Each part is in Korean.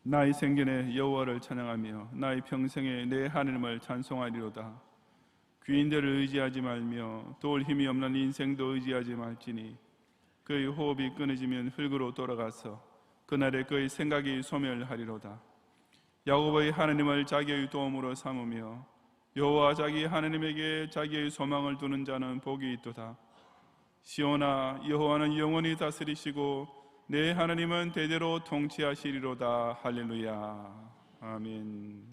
나의 생전에 여호와를 찬양하며 나의 평생에 내 하나님을 찬송하리로다. 귀인들을 의지하지 말며 도울 힘이 없는 인생도 의지하지 말지니 그의 호흡이 끊어지면 흙으로 돌아가서 그날에 그의 생각이 소멸하리로다. 야곱의 하나님을 자기의 도움으로 삼으며 여호와 자기 하나님에게 자기의 소망을 두는 자는 복이 있도다. 시온아, 여호와는 영원히 다스리시고 내 하나님은 대대로 통치하시리로다. 할렐루야. 아멘.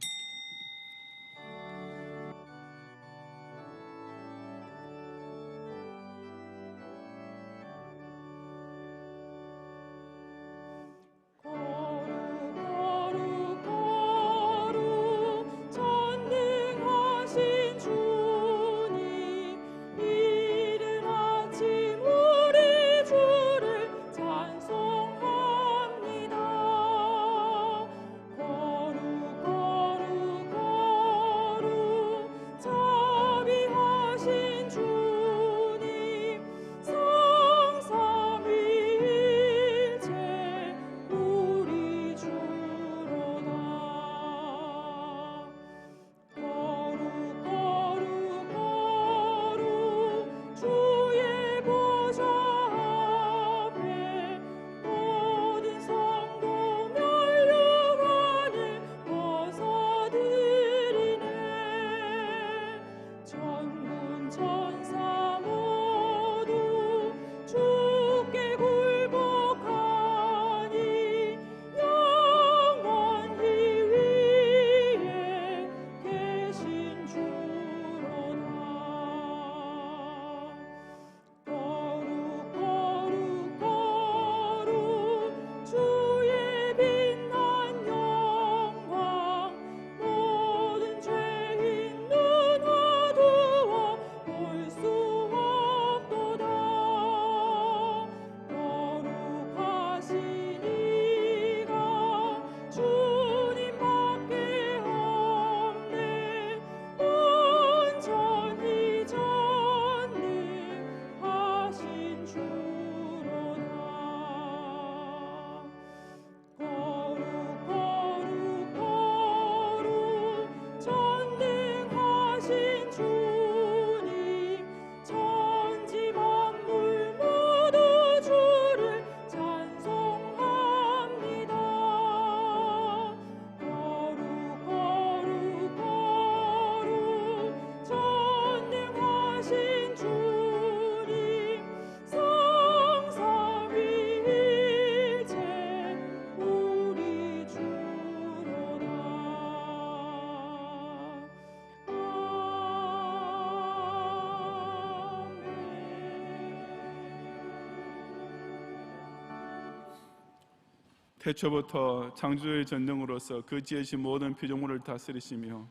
태초부터 창조의 전능으로서 그 지으신 모든 피조물을 다스리시며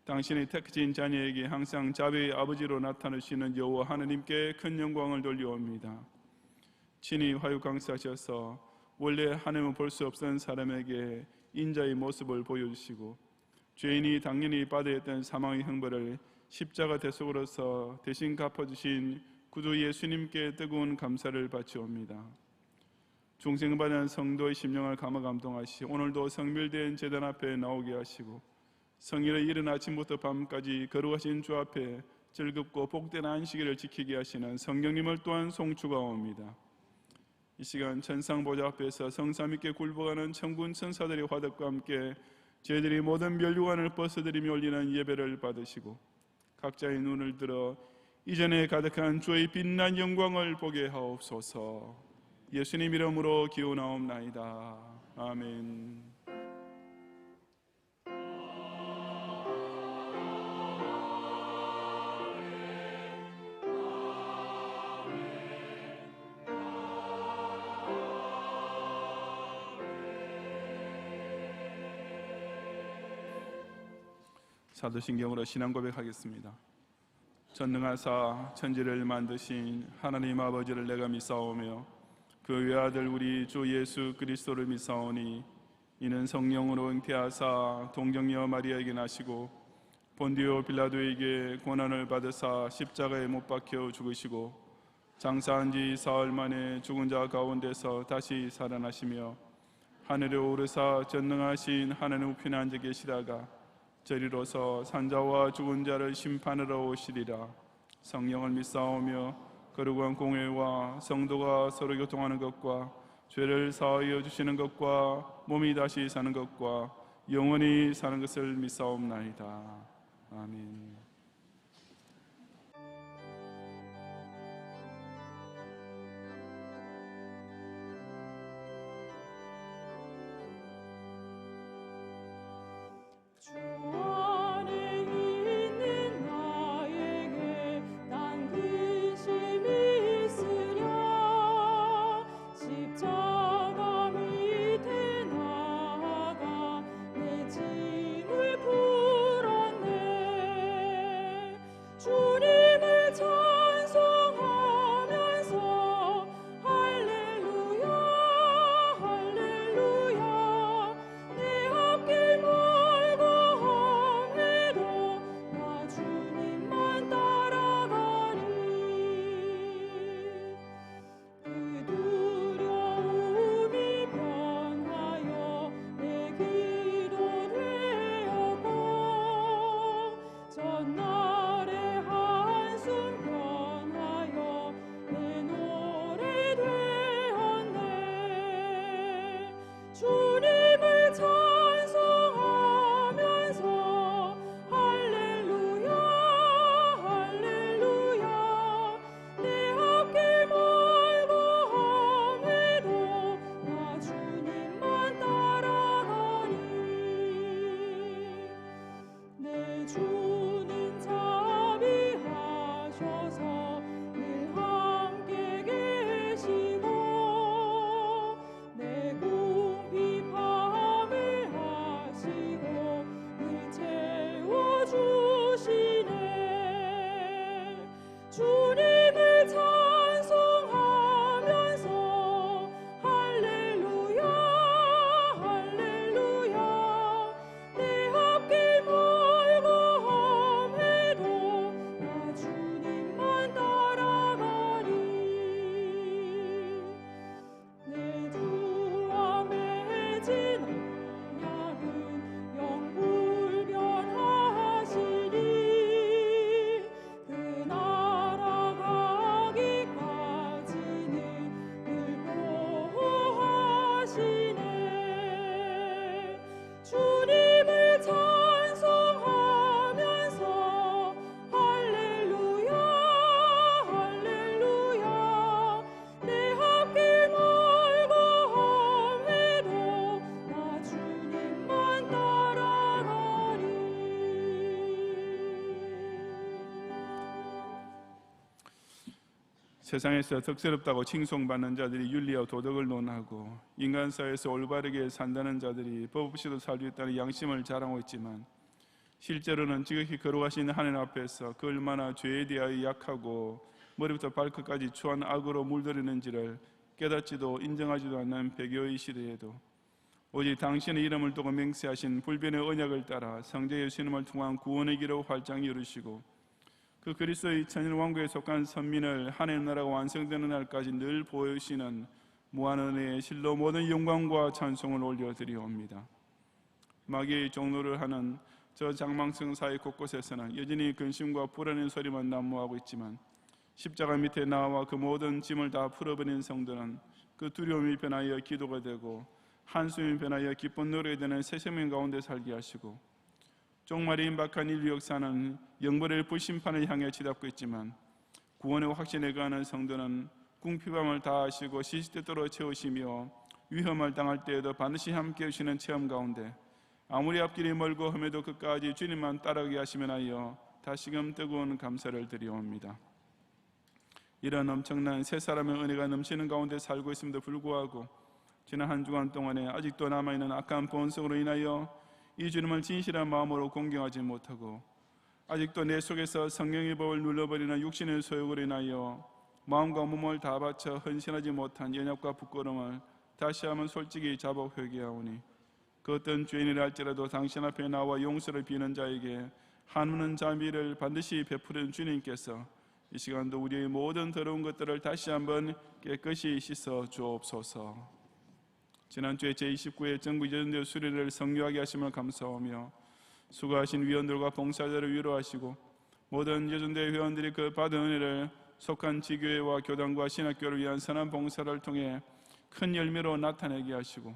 당신의 택진 자녀에게 항상 자비의 아버지로 나타나시는 여호와 하나님께 큰 영광을 돌려옵니다. 친히 화육강사하셔서 원래 하나님을 볼 수 없던 사람에게 인자의 모습을 보여주시고 죄인이 당연히 받아야 했던 사망의 형벌을 십자가 대속으로서 대신 갚아주신 구주 예수님께 뜨거운 감사를 바치옵니다. 중생받은 성도의 심령을 감화 감동하시 오늘도 성밀된 제단 앞에 나오게 하시고 성일의 이른 아침부터 밤까지 거룩하신 주 앞에 즐겁고 복된 안식일을 지키게 하시는 성령님을 또한 송축하옵니다. 이 시간 천상보좌 앞에서 성삼위께 굴복하는 천군 천사들의 화덕과 함께 저희들이 모든 멸류관을 벗어들이며 올리는 예배를 받으시고 각자의 눈을 들어 이전에 가득한 주의 빛난 영광을 보게 하옵소서. 예수님 이름으로 기원하옵나이다. 아멘. 사도신경으로 신앙 고백하겠습니다. 전능하사 천지를 만드신 하나님 아버지를 내가 믿사오며 그 외아들 우리 주 예수 그리스도를 믿사오니 이는 성령으로 잉태하사 동정녀 마리아에게 나시고 본디오 빌라도에게 고난을 받으사 십자가에 못 박혀 죽으시고 장사한 지 사흘 만에 죽은 자 가운데서 다시 살아나시며 하늘에 오르사 전능하신 하나님 우편에 앉아 계시다가 저리로서 산자와 죽은 자를 심판하러 오시리라. 성령을 믿사오며 거룩한 공회와 성도가 서로 교통하는 것과 죄를 사하여 주시는 것과 몸이 다시 사는 것과 영원히 사는 것을 믿사옵나이다. 아멘. 세상에서 덕스럽다고 칭송받는 자들이 윤리와 도덕을 논하고 인간 사회에서 올바르게 산다는 자들이 법 없이도 살 수 있다는 양심을 자랑하고 있지만 실제로는 지극히 거룩하신 하나님 앞에서 그 얼마나 죄에 대하여 약하고 머리부터 발끝까지 추한 악으로 물들이는지를 깨닫지도 인정하지도 않는 배교의 시대에도 오직 당신의 이름을 두고 맹세하신 불변의 언약을 따라 성자 예수님을 통한 구원의 길을 활짝 열으시고 그 그리스도의 천일왕국에 속한 선민을 하나님 나라가 완성되는 날까지 늘 보여주시는 무한은혜의 실로 모든 영광과 찬송을 올려드리옵니다. 마귀의 종로를 하는 저 장망성 사회 곳곳에서는 여전히 근심과 불안의 소리만 난무하고 있지만 십자가 밑에 나와 그 모든 짐을 다 풀어버린 성도는 그 두려움이 변하여 기도가 되고 한숨이 변하여 기쁜 노래가 되는 새 생명 가운데 살게 하시고 종말이 임박한 인류 역사는 영벌의 불심판을 향해 치닫고 있지만 구원의 확신에 가는 성도는 궁핍함을 다하시고 시시때때로 채우시며 위험을 당할 때에도 반드시 함께 해주시는 체험 가운데 아무리 앞길이 멀고 험해도 끝까지 주님만 따라가게 하시면 하여 다시금 뜨거운 감사를 드리옵니다. 이런 엄청난 세 사람의 은혜가 넘치는 가운데 살고 있음에도 불구하고 지난 한 주간 동안에 아직도 남아있는 악한 본성으로 인하여 이 주님을 진실한 마음으로 공경하지 못하고 아직도 내 속에서 성령의 법을 눌러버리는 육신의 소욕으로 인하여 마음과 몸을 다 바쳐 헌신하지 못한 연약과 부끄러움을 다시 한번 솔직히 자복 회개하오니 그 어떤 죄인이라 할지라도 당신 앞에 나와 용서를 비는 자에게 한없는 자비를 반드시 베푸는 주님께서 이 시간도 우리의 모든 더러운 것들을 다시 한번 깨끗이 씻어 주옵소서. 지난주에 제29회 전국 여전도 수련회를 성료하게 하심을 감사하며 수고하신 위원들과 봉사자를 위로하시고 모든 여전대 회원들이 그 받은 은혜를 속한 지교회와 교단과 신학교를 위한 선한 봉사를 통해 큰 열매로 나타내게 하시고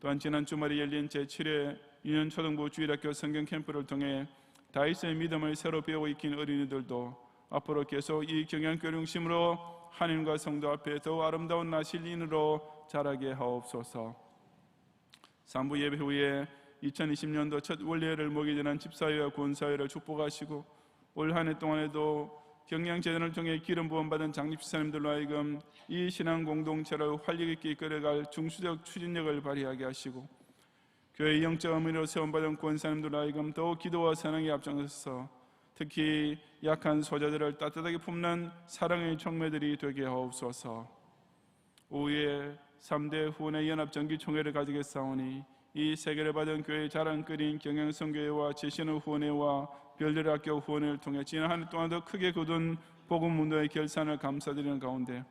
또한 지난 주말에 열린 제7회 유년초등부 주일학교 성경 캠프를 통해 다윗의 믿음을 새로 배워 익힌 어린이들도 앞으로 계속 이 경영교류 중심으로 하나님과 성도 앞에 더욱 아름다운 나실인으로 자라게 하옵소서. 3부 예배 후에 2020년도 첫 원례를 모기 전한 집사회와 군사회를 축복하시고 올 한 해 동안에도 경량재단을 통해 기름 부음 받은 장립집사님들로 하여금 이 신앙 공동체를 활력 있게 이끌어갈 중수적 추진력을 발휘하게 하시고 교회의 영적 어머니로 세움받은 권사님들로 하여금 더욱 기도와 사랑에 앞장서서 특히 약한 소자들을 따뜻하게 품는 사랑의 총매들이 되게 하옵소서. 오후에 3대 후원의 연합정기총회를 가지겠사오니 이 세계를 받은 교회의 자랑거리인 경영성교회와 제신의 후원회와 별들의 학교 후원회를 통해 지난 한 해 동안 더 크게 거둔 복음운동의 결산을 감사드리는 가운데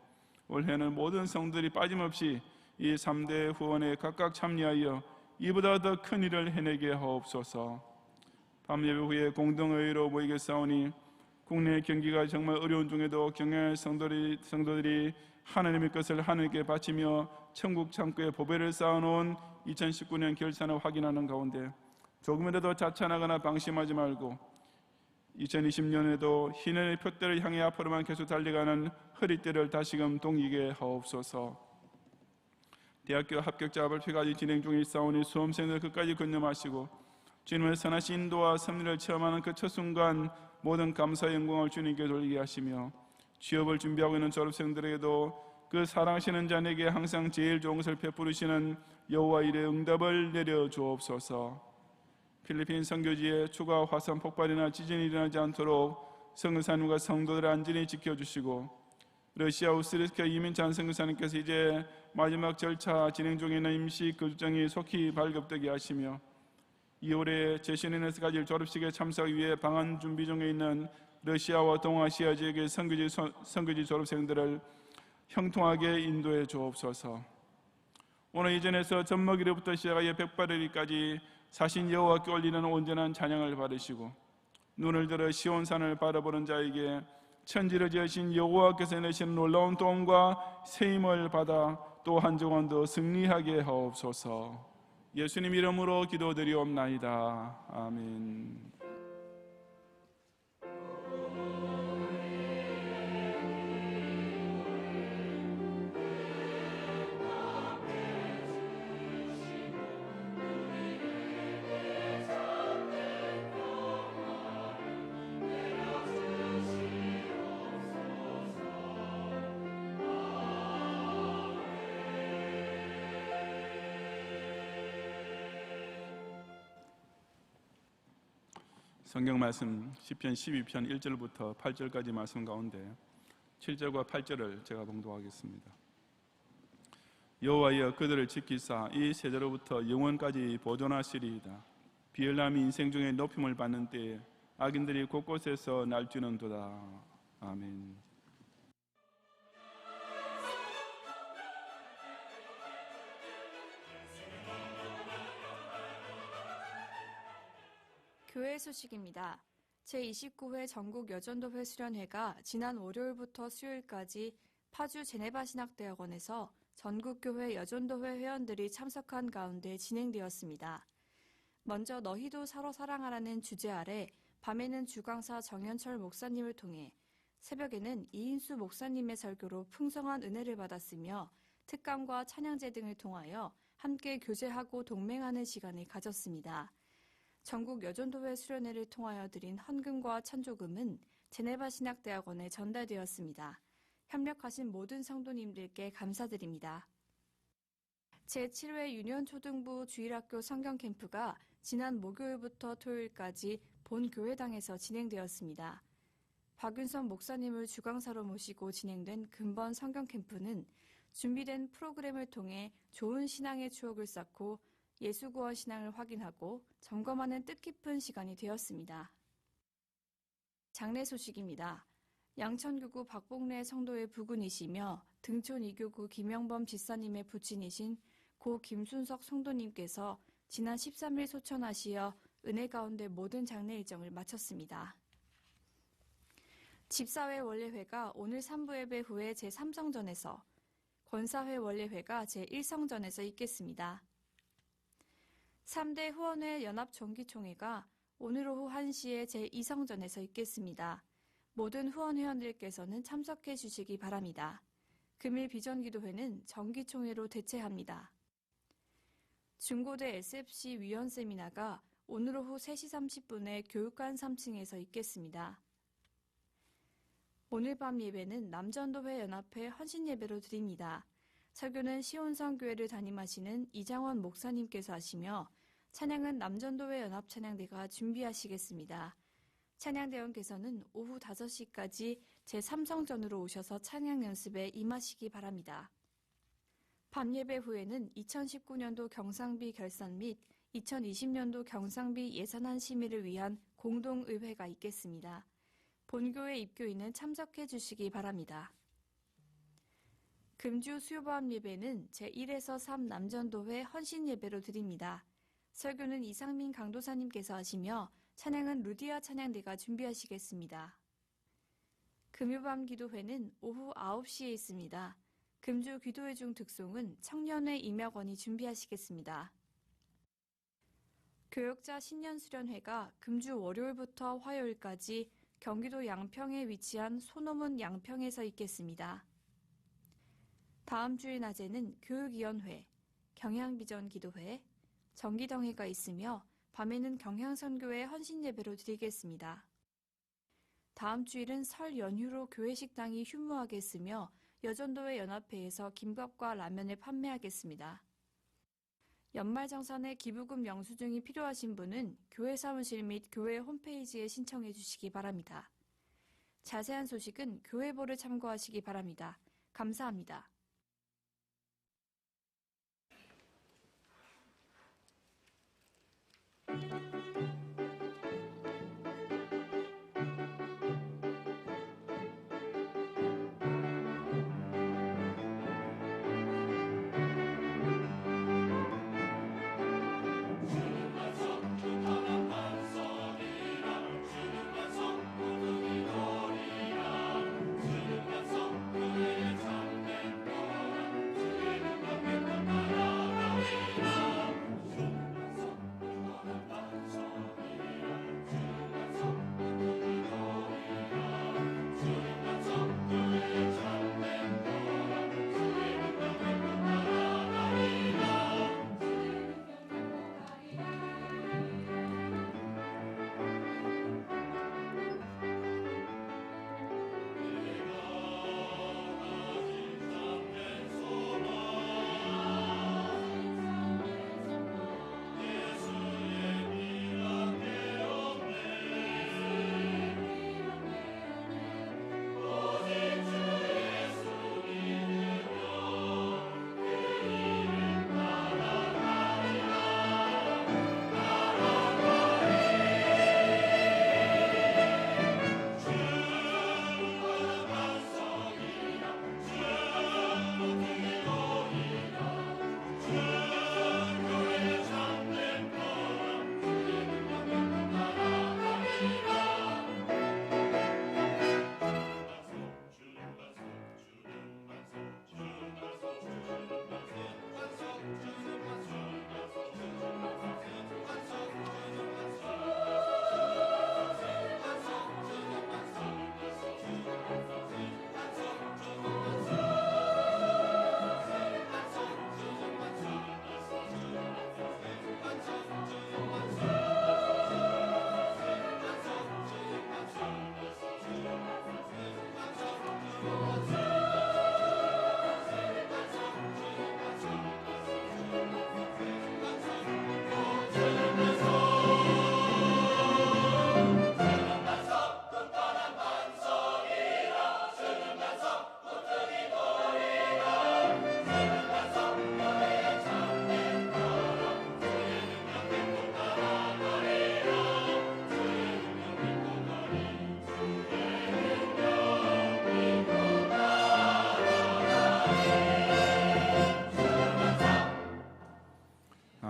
올해는 모든 성도들이 빠짐없이 이 3대 후원회에 각각 참여하여 이보다 더 큰 일을 해내게 하옵소서. 밤예배 후에 공동의회로 모이겠사오니 국내 경기가 정말 어려운 중에도 경영의 성도들이 하나님의 것을 하나님께 바치며 천국 창고에 보배를 쌓아놓은 2019년 결산을 확인하는 가운데 조금이라도 자찬하거나 방심하지 말고 2020년에도 희년의 표대를 향해 앞으로만 계속 달려가는 허리띠를 다시금 동이게 하옵소서. 대학교 합격자 발표까지 진행 중에 있사오니 수험생들 끝까지 건념하시고 주님의 선하신 인도와 섭리를 체험하는 그 첫 순간 모든 감사의 영광을 주님께 돌리게 하시며 취업을 준비하고 있는 졸업생들에게도 그 사랑하시는 자에게 항상 제일 좋은 것을 베푸시는 여호와 일의 응답을 내려 주옵소서. 필리핀 선교지에 추가 화산 폭발이나 지진이 일어나지 않도록 선교사님과 성도들을 안전히 지켜주시고 러시아 우스리스크 이민찬 선교사님께서 이제 마지막 절차 진행 중에 있는 임시 거주장이 속히 발급되게 하시며 2월에 제신인에서 가질 졸업식에 참석하기 위해 방한 준비 중에 있는 러시아와 동아시아 지역의 선교지 졸업생들을 형통하게 인도해 주옵소서. 오늘 이전에서 젖먹이로부터 시작하여 백발이리까지 사신 여호와께 올리는 온전한 찬양을 받으시고 눈을 들어 시온산을 바라보는 자에게 천지를 지으신 여호와께서 내시는 놀라운 도움과 세임을 받아 또 한 주간 더 승리하게 하옵소서. 예수님 이름으로 기도드리옵나이다. 아멘. 성경 말씀 시편 12편 1절부터 8절까지 말씀 가운데 7절과 8절을 제가 봉독하겠습니다. 여호와여 그들을 지키사 이 세대로부터 영원까지 보존하시리이다. 비엘람이 인생 중에 높임을 받는 때에 악인들이 곳곳에서 날뛰는도다. 아멘. 교회 소식입니다. 제29회 전국 여전도회 수련회가 지난 월요일부터 수요일까지 파주 제네바 신학대학원에서 전국교회 여전도회 회원들이 참석한 가운데 진행되었습니다. 먼저 너희도 서로 사랑하라는 주제 아래 밤에는 주강사 정현철 목사님을 통해 새벽에는 이인수 목사님의 설교로 풍성한 은혜를 받았으며 특강과 찬양제 등을 통하여 함께 교제하고 동맹하는 시간을 가졌습니다. 전국 여전도회 수련회를 통하여 드린 헌금과 찬조금은 제네바 신학대학원에 전달되었습니다. 협력하신 모든 성도님들께 감사드립니다. 제7회 유년초등부 주일학교 성경캠프가 지난 목요일부터 토요일까지 본 교회당에서 진행되었습니다. 박윤선 목사님을 주강사로 모시고 진행된 근본 성경캠프는 준비된 프로그램을 통해 좋은 신앙의 추억을 쌓고 예수구원 신앙을 확인하고 점검하는 뜻깊은 시간이 되었습니다. 장례 소식입니다. 양천교구 박복래 성도의 부군이시며 등촌 이교구 김영범 집사님의 부친이신 고 김순석 성도님께서 지난 13일 소천하시어 은혜 가운데 모든 장례 일정을 마쳤습니다. 집사회 원례회가 오늘 3부 예배 후에 제3성전에서, 권사회 원례회가 제1성전에서 있겠습니다. 3대 후원회 연합정기총회가 오늘 오후 1시에 제2성전에서 있겠습니다. 모든 후원회원들께서는 참석해 주시기 바랍니다. 금일 비전기도회는 정기총회로 대체합니다. 중고대 SFC 위원 세미나가 오늘 오후 3시 30분에 교육관 3층에서 있겠습니다. 오늘 밤 예배는 남전도회 연합회 헌신예배로 드립니다. 설교는 시온성교회를 담임하시는 이장원 목사님께서 하시며 찬양은 남전도회 연합찬양대가 준비하시겠습니다. 찬양대원께서는 오후 5시까지 제3성전으로 오셔서 찬양 연습에 임하시기 바랍니다. 밤예배 후에는 2019년도 경상비 결산 및 2020년도 경상비 예산안 심의를 위한 공동의회가 있겠습니다. 본교회 입교인은 참석해 주시기 바랍니다. 금주 수요밤 예배는 제1에서 3 남전도회 헌신예배로 드립니다. 설교는 이상민 강도사님께서 하시며 찬양은 루디아 찬양대가 준비하시겠습니다. 금요밤 기도회는 오후 9시에 있습니다. 금주 기도회 중 특송은 청년회 임혁원이 준비하시겠습니다. 교역자 신년수련회가 금주 월요일부터 화요일까지 경기도 양평에 위치한 소노문 양평에서 있겠습니다. 다음 주일 낮에는 교육위원회, 경향비전기도회, 정기덩회가 있으며 밤에는 경향선교회 헌신예배로 드리겠습니다. 다음 주일은 설 연휴로 교회 식당이 휴무하겠으며 여전도회 연합회에서 김밥과 라면을 판매하겠습니다. 연말정산에 기부금 영수증이 필요하신 분은 교회 사무실 및 교회 홈페이지에 신청해 주시기 바랍니다. 자세한 소식은 교회보를 참고하시기 바랍니다. 감사합니다.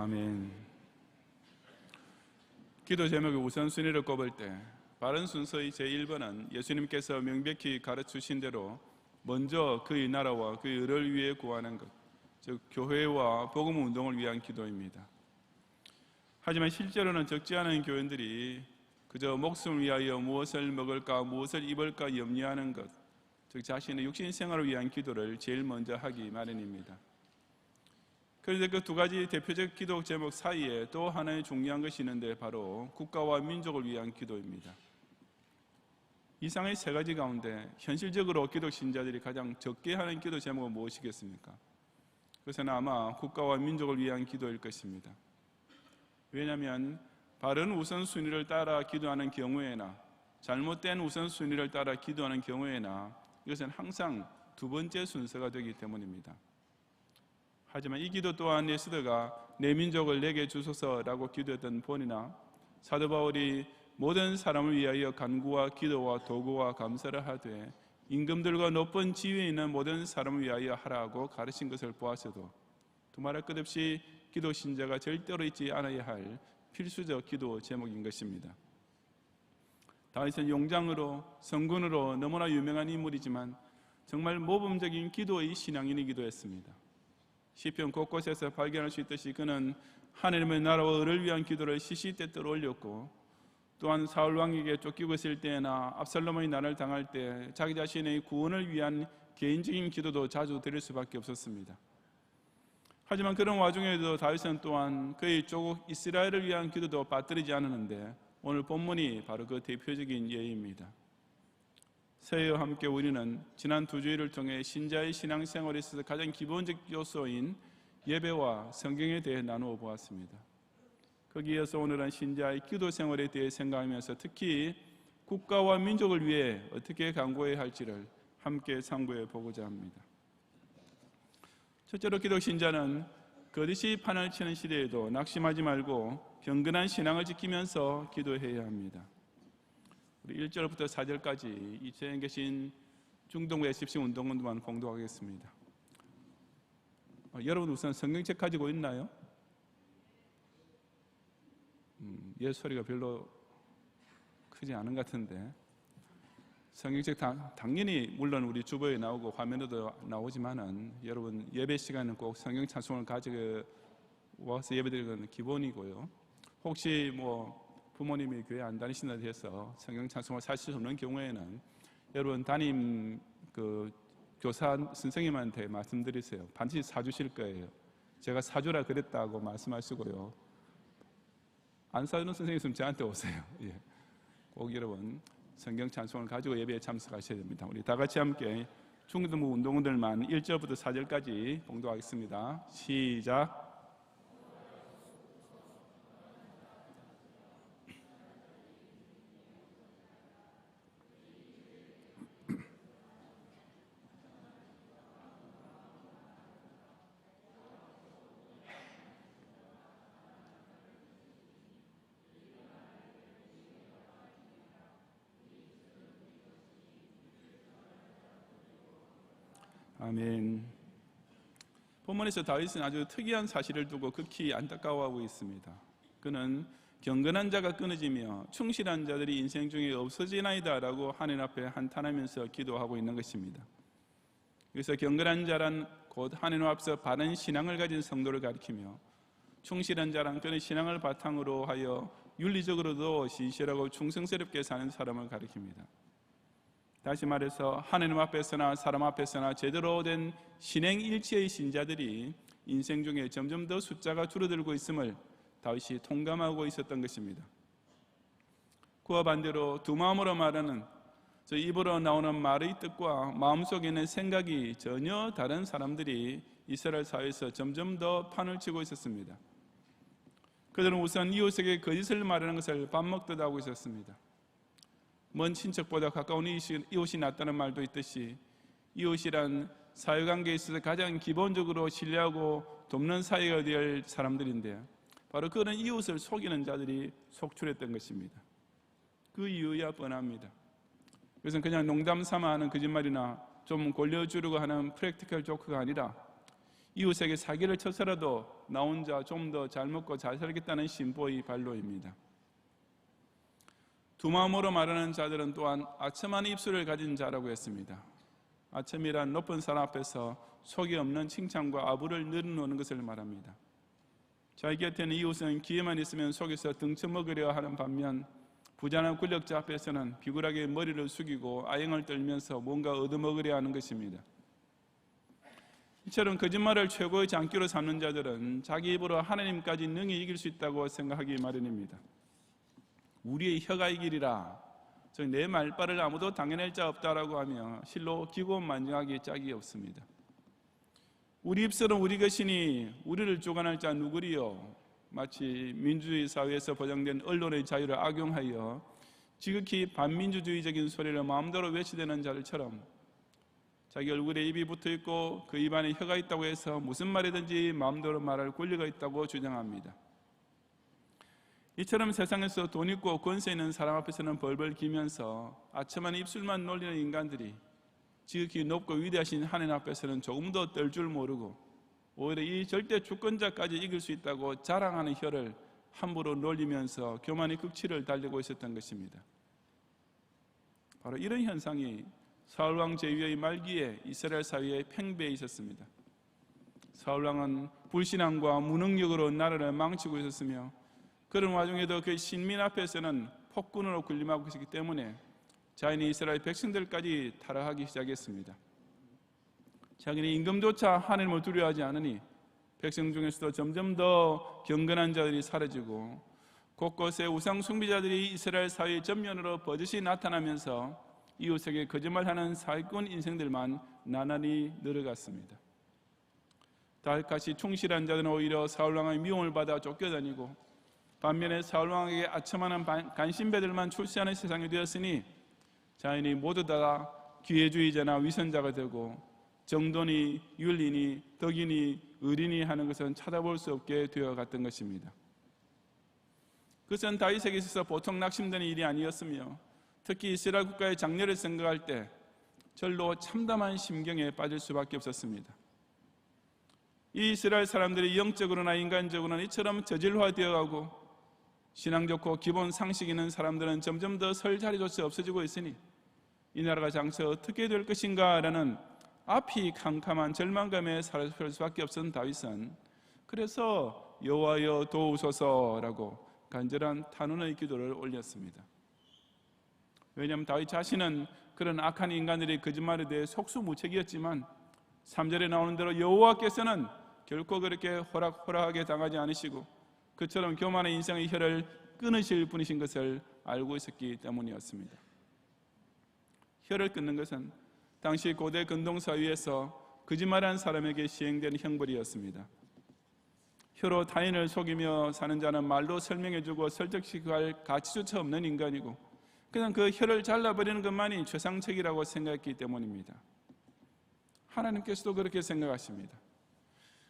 아멘. 기도 제목의 우선순위를 꼽을 때 바른 순서의 제1번은 예수님께서 명백히 가르치신 대로 먼저 그의 나라와 그의 의를 위해 구하는 것, 즉 교회와 복음 운동을 위한 기도입니다. 하지만 실제로는 적지 않은 교인들이 그저 목숨을 위하여 무엇을 먹을까 무엇을 입을까 염려하는 것, 즉 자신의 육신 생활을 위한 기도를 제일 먼저 하기 마련입니다. 그런데 그 두 가지 대표적 기도 제목 사이에 또 하나의 중요한 것이 있는데 바로 국가와 민족을 위한 기도입니다. 이상의 세 가지 가운데 현실적으로 기독 신자들이 가장 적게 하는 기도 제목은 무엇이겠습니까? 그것은 아마 국가와 민족을 위한 기도일 것입니다. 왜냐하면 바른 우선순위를 따라 기도하는 경우에나 잘못된 우선순위를 따라 기도하는 경우에나 이것은 항상 두 번째 순서가 되기 때문입니다. 하지만 이 기도 또한 에스더가 내 민족을 내게 주소서라고 기도했던 본이나 사도 바울이 모든 사람을 위하여 간구와 기도와 도구와 감사를 하되 임금들과 높은 지위에 있는 모든 사람을 위하여 하라고 가르친 것을 보아서도 두말할 것 없이 기도 신자가 절대로 잊지 않아야 할 필수적 기도 제목인 것입니다. 다윗은 용장으로 성군으로 너무나 유명한 인물이지만 정말 모범적인 기도의 신앙인이기도 했습니다. 시편 곳곳에서 발견할 수 있듯이 그는 하나님의 나라와 의를 위한 기도를 시시때때로 올렸고 또한 사울 왕에게 쫓기고 있을 때나 압살롬의 난을 당할 때 자기 자신의 구원을 위한 개인적인 기도도 자주 드릴 수밖에 없었습니다. 하지만 그런 와중에도 다윗은 또한 그의 조국 이스라엘을 위한 기도도 빠뜨리지 않았는데 오늘 본문이 바로 그 대표적인 예입니다. 새해와 함께 우리는 지난 두 주일을 통해 신자의 신앙생활에 있어서 가장 기본적 요소인 예배와 성경에 대해 나누어 보았습니다. 거기에서 오늘은 신자의 기도 생활에 대해 생각하면서 특히 국가와 민족을 위해 어떻게 간구해야 할지를 함께 상고해 보고자 합니다. 첫째로 기독 신자는 거짓이 판을 치는 시대에도 낙심하지 말고 경건한 신앙을 지키면서 기도해야 합니다. 우리 1절부터 4절까지 이체에 계신 중동부의 십신 운동원들만 공독하겠습니다. 여러분 우선 성경책 가지고 있나요? 소리가 별로 크지 않은 것 같은데 성경책 당연히 물론 우리 주보에 나오고 화면에도 나오지만은 여러분 예배 시간은 꼭 성경 찬송을 가지고 와서 예배드리는 건 기본이고요. 혹시 부모님이 교회 안 다니신다 해서 성경 찬송을 사실 수 없는 경우에는 여러분 담임 교사 선생님한테 말씀드리세요. 반드시 사주실 거예요. 제가 사주라 그랬다고 말씀하시고요. 안 사주는 선생님 있으면 저한테 오세요. 예. 꼭 여러분 성경 찬송을 가지고 예배에 참석하셔야 됩니다. 우리 다 같이 함께 중등부 운동원들만 1절부터 4절까지 봉독하겠습니다. 시작. 아멘. 본문에서 다윗은 아주 특이한 사실을 두고 극히 안타까워하고 있습니다. 그는 경건한 자가 끊어지며 충실한 자들이 인생 중에 없어지나이다 라고 하나님 앞에 한탄하면서 기도하고 있는 것입니다. 그래서 경건한 자란 곧 하나님 앞에서 바른 신앙을 가진 성도를 가리키며 충실한 자란 그는 신앙을 바탕으로 하여 윤리적으로도 신실하고 충성스럽게 사는 사람을 가리킵니다. 다시 말해서 하나님 앞에서나 사람 앞에서나 제대로 된 신행일치의 신자들이 인생 중에 점점 더 숫자가 줄어들고 있음을 다윗이 통감하고 있었던 것입니다. 그와 반대로 두 마음으로 말하는 저 입으로 나오는 말의 뜻과 마음속에 있는 생각이 전혀 다른 사람들이 이스라엘 사회에서 점점 더 판을 치고 있었습니다. 그들은 우선 이웃에게 거짓을 말하는 것을 밥 먹듯 하고 있었습니다. 먼 친척보다 가까운 이웃이 낫다는 말도 있듯이 이웃이란 사회관계에 있어서 가장 기본적으로 신뢰하고 돕는 사이가 될 사람들인데 바로 그런 이웃을 속이는 자들이 속출했던 것입니다. 그 이유야 뻔합니다. 그것은 그냥 농담 삼아 하는 거짓말이나 좀 골려주려고 하는 프랙티컬 조크가 아니라 이웃에게 사기를 쳐서라도 나 혼자 좀 더 잘 먹고 잘 살겠다는 심보의 발로입니다. 두 마음으로 말하는 자들은 또한 아첨한 입술을 가진 자라고 했습니다. 아첨이란 높은 사람 앞에서 속이 없는 칭찬과 아부를 늘어놓는 것을 말합니다. 자기 곁에 있는 이웃은 기회만 있으면 속에서 등쳐먹으려 하는 반면 부자나 권력자 앞에서는 비굴하게 머리를 숙이고 아영을 떨면서 뭔가 얻어먹으려 하는 것입니다. 이처럼 거짓말을 최고의 장기로 삼는 자들은 자기 입으로 하나님까지 능히 이길 수 있다고 생각하기 마련입니다. 우리의 혀가 이기리라, 즉 내 말발을 아무도 당해낼 자 없다라고 하며 실로 기고만장하기 짝이 없습니다. 우리 입술은 우리 것이니 우리를 주관할 자 누구리요? 마치 민주주의 사회에서 보장된 언론의 자유를 악용하여 지극히 반민주주의적인 소리를 마음대로 외치대는 자들처럼 자기 얼굴에 입이 붙어있고 그 입안에 혀가 있다고 해서 무슨 말이든지 마음대로 말할 권리가 있다고 주장합니다. 이처럼 세상에서 돈 있고 권세 있는 사람 앞에서는 벌벌 기면서 아첨한 입술만 놀리는 인간들이 지극히 높고 위대하신 하나님 앞에서는 조금 더 떨 줄 모르고 오히려 이 절대 주권자까지 이길 수 있다고 자랑하는 혀를 함부로 놀리면서 교만의 극치를 달리고 있었던 것입니다. 바로 이런 현상이 사울왕 제2의 말기에 이스라엘 사회에 팽배해 있었습니다. 사울왕은 불신앙과 무능력으로 나라를 망치고 있었으며 그런 와중에도 그 신민 앞에서는 폭군으로 군림하고 있었기 때문에 자신이 이스라엘 백성들까지 타락하기 시작했습니다. 자기는 임금조차 하나님을 두려워하지 않으니 백성 중에서도 점점 더 경건한 자들이 사라지고 곳곳에 우상 숭배자들이 이스라엘 사회의 전면으로 버젓이 나타나면서 이웃에게 거짓말하는 사기꾼 인생들만 나날이 늘어갔습니다. 다윗같이 충실한 자들은 오히려 사울왕의 미움을 받아 쫓겨다니고 반면에 사울왕에게 아첨하는 간신배들만 출세하는 세상이 되었으니 자인이 모두 다 기회주의자나 위선자가 되고 정돈이, 윤리니, 덕이니, 의리니 하는 것은 찾아볼 수 없게 되어갔던 것입니다. 그것은 다윗에게 있어서 보통 낙심되는 일이 아니었으며 특히 이스라엘 국가의 장래를 생각할 때 절로 참담한 심경에 빠질 수밖에 없었습니다. 이 이스라엘 사람들이 영적으로나 인간적으로나 이처럼 저질화되어가고 신앙 좋고 기본 상식 있는 사람들은 점점 더 설 자리조차 없어지고 있으니 이 나라가 장차 어떻게 될 것인가 라는 앞이 캄캄한 절망감에 사로잡힐 수밖에 없었던 다윗은 그래서 여호와여 도우소서라고 간절한 탄원의 기도를 올렸습니다. 왜냐하면 다윗 자신은 그런 악한 인간들의 거짓말에 대해 속수무책이었지만 3절에 나오는 대로 여호와께서는 결코 그렇게 호락호락하게 당하지 않으시고 그처럼 교만한 인생의 혀를 끊으실 분이신 것을 알고 있었기 때문이었습니다. 혀를 끊는 것은 당시 고대 근동사회에서 거짓말한 사람에게 시행된 형벌이었습니다. 혀로 타인을 속이며 사는 자는 말로 설명해주고 설득시키고 할 가치조차 없는 인간이고 그냥 그 혀를 잘라버리는 것만이 최상책이라고 생각했기 때문입니다. 하나님께서도 그렇게 생각하십니다.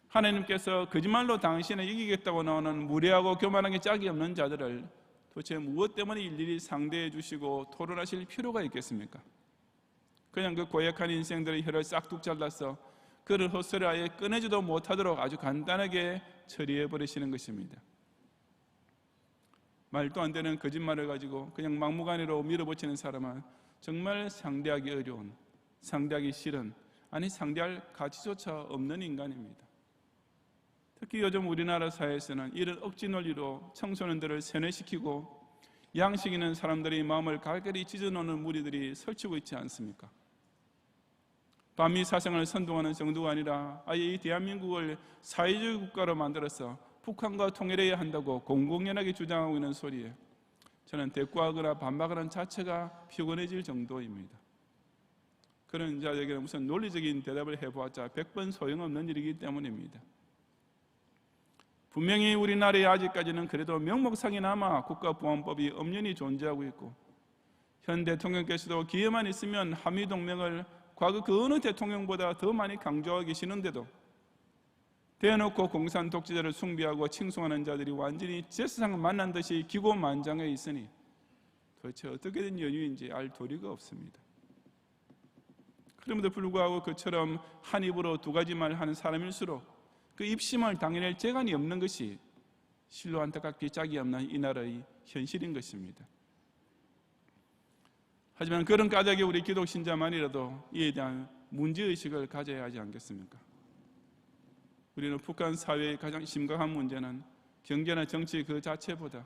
하나님께서 거짓말로 당신을 이기겠다고 나오는 무례하고 교만하게 짝이 없는 자들을 도대체 무엇 때문에 일일이 상대해 주시고 토론하실 필요가 있겠습니까? 그냥 그 고약한 인생들의 혀를 싹둑 잘라서 그를 헛소리 아예 꺼내지도 못하도록 아주 간단하게 처리해 버리시는 것입니다. 말도 안 되는 거짓말을 가지고 그냥 막무가내로 밀어붙이는 사람은 정말 상대하기 어려운, 상대하기 싫은, 아니 상대할 가치조차 없는 인간입니다. 특히 요즘 우리나라 사회에서는 이런 억지 논리로 청소년들을 세뇌시키고 양식 있는 사람들의 마음을 갈갈이 찢어놓는 무리들이 설치고 있지 않습니까? 반미 사상을 선동하는 정도가 아니라 아예 이 대한민국을 사회주의 국가로 만들어서 북한과 통일해야 한다고 공공연하게 주장하고 있는 소리에 저는 대꾸하거나 반박하는 자체가 피곤해질 정도입니다. 그런 자에게는 무슨 논리적인 대답을 해보았자 100번 소용없는 일이기 때문입니다. 분명히 우리나라에 아직까지는 그래도 명목상이나마 국가보안법이 엄연히 존재하고 있고 현 대통령께서도 기회만 있으면 한미동맹을 과거 그 어느 대통령보다 더 많이 강조하고 계시는데도 대놓고 공산 독재자를 숭배하고 칭송하는 자들이 완전히 제사상 만난 듯이 기고만장해 있으니 도대체 어떻게 된 연유인지 알 도리가 없습니다. 그럼에도 불구하고 그처럼 한 입으로 두 가지 말 하는 사람일수록 그 입심을 당해낼 재간이 없는 것이 실로 안타깝게 짝이 없는 이 나라의 현실인 것입니다. 하지만 그런 까닭에 우리 기독 신자만이라도 이에 대한 문제의식을 가져야 하지 않겠습니까? 우리는 북한 사회의 가장 심각한 문제는 경제나 정치 그 자체보다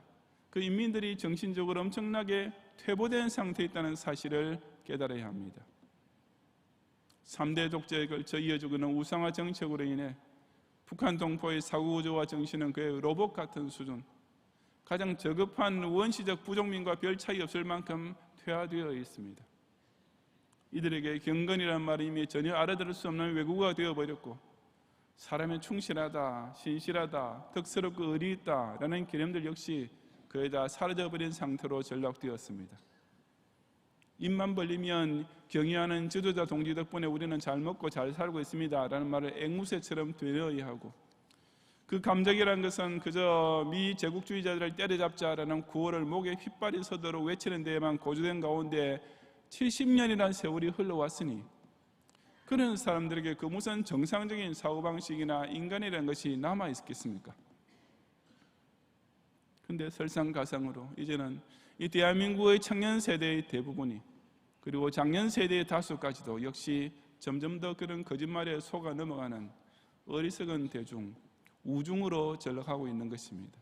그 인민들이 정신적으로 엄청나게 퇴보된 상태에 있다는 사실을 깨달아야 합니다. 3대 독재에 걸쳐 이어지고 있는 우상화 정책으로 인해 북한 동포의 사고구조와 정신은 그의 로봇 같은 수준, 가장 저급한 원시적 부족민과 별 차이 없을 만큼 퇴화되어 있습니다. 이들에게 경건이라는 말이 이미 전혀 알아들을 수 없는 외국어가 되어버렸고, 사람의 충실하다, 신실하다, 덕스럽고 의리 있다라는 개념들 역시 거의 다 사라져버린 상태로 전락되었습니다. 입만 벌리면 경의하는 지도자 동지 덕분에 우리는 잘 먹고 잘 살고 있습니다 라는 말을 앵무새처럼 되뇌어야 하고, 그 감정이라는 것은 그저 미 제국주의자들을 때려잡자라는 구호를 목에 휘발이 서도록 외치는 데에만 고조된 가운데 70년이라는 세월이 흘러왔으니 그런 사람들에게 그 무슨 정상적인 사고방식이나 인간이라는 것이 남아있겠습니까? 그런데 설상가상으로 이제는 이 대한민국의 청년 세대의 대부분이, 그리고 장년 세대의 다수까지도 역시 점점 더 그런 거짓말에 속아 넘어가는 어리석은 대중, 우중으로 전락하고 있는 것입니다.